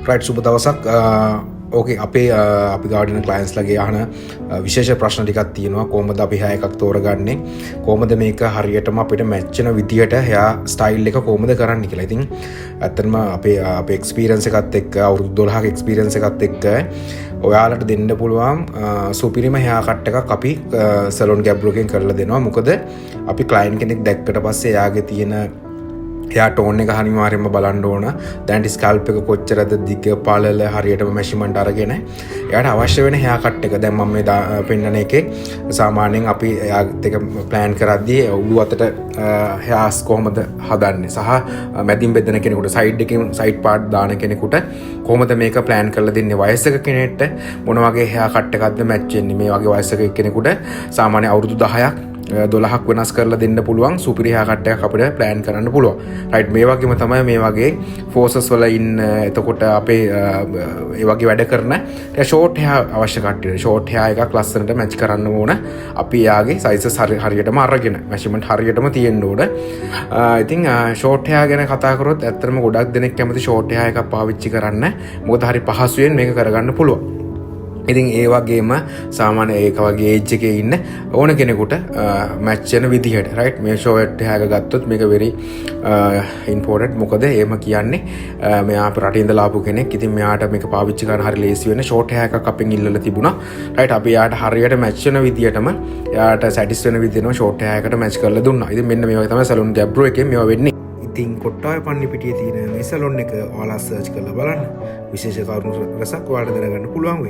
Right සුබ දවසක්. ඕකේ අපි ගාඩින ක්ලයින්ස් ලගේ අහන විශේෂ ප්‍රශ්න ටිකක් තියෙනවා. කොහොමද අපි hair එකක් තෝරගන්නේ, කොහොමද මේක හරියටම අපිට මැච් වෙන විදියට hair style එක කොහොමද කරන්න කියලා. ඉතින් ඇත්තටම අපේ experience එකත් එක්ක අවුරුදු 12ක experience එකත් එක්ක ඔයාලට දෙන්න පුළුවන් සුපිරිම hair cut එකක් අපි salon gabro එකෙන් කරලා දෙනවා. මොකද අපි client කෙනෙක් දැක්කට පස්සේ එයාගේ තියෙන hair tone එක අනිවාර්යයෙන්ම බලන්න ඕන. දැන් ස්කල්ප් එක කොච්චරද දිග පළල හරියටම measurement අරගෙන එයාට අවශ්‍ය වෙන hair cut එක දැන් මම මේ පෙන්නන එකේ සාමාන්‍යයෙන් අපි එයාත් එක plan කරද්දී උඩු අතට hairs කොහොමද හදන්නේ සහ මැදින් බෙදෙන කෙනෙකුට side එකෙන් side part දාන කෙනෙකුට කොහොමද මේක plan කරලා දෙන්නේ, වයසක කෙනෙක්ට මොන වගේ hair cut එකක්ද match වෙන්නේ, මේ වගේ වයසක කෙනෙකුට සාමාන්‍ය අවුරුදු 10ක් 12ක් වෙනස් කරලා දෙන්න පුළුවන් සුපිරි hair cut එකක් අපිට plan කරන්න පුළුවන්. රයිට්, මේ වගේම තමයි මේ වගේ forces වල ඉන්න එතකොට අපේ ඒ වගේ වැඩ කරන short hair අවශ්‍ය කට්ටියට short hair එකක් ලස්සනට match කරන්න ඕන. අපි යාගේ sizes හරියටම අරගෙන measurement හරියටම තියෙන්න ඕන. ඉතින් short hair ගැන කතා කරොත් ඇත්තටම ගොඩක් දෙනෙක් කැමති short hair එකක් පාවිච්චි කරන්න. මොකද හරි පහසුවෙන් මේක කරගන්න පුළුවන්. ඉතින් ඒ වගේම සාමාන්‍ය ඒක වගේ ඒජ් එකේ ඉන්න ඕන කෙනෙකුට මැච් වෙන විදිහට රයිට් මේ ෂෝට් හැග ගත්තොත් මේක වෙරි ඉම්පෝර්ටන්ට්. මොකද එහෙම කියන්නේ මෙයා අපේ රටින් ඉඳලා ආපු කෙනෙක්. ඉතින් මෙයාට මේක පාවිච්චි කරන්න හරි ලේසි වෙන ෂෝට් හැග් එකක් අපෙන් ඉල්ලලා තිබුණා. රයිට්, අපි යාට හරියට මැච් වෙන විදිහටම යාට සැටිස් වෙන විදිහටම ෂෝට් හැග් එකට මැච් කරලා දුන්නා. ඉතින් මෙන්න මේ වගේ තමයි සලූන් ගැබ්‍රෝ එකෙන් මේවා වෙන්නේ. ඉතින් කොට්ටාවේ පන්නිපිටියේ තියෙන මේ සලූන් එක ඔයාලා සර්ච් කරලා බලන්න. විශේෂ කරුණු රසක් ඔයාලට දැනගන්න පුළුවන් වෙයි.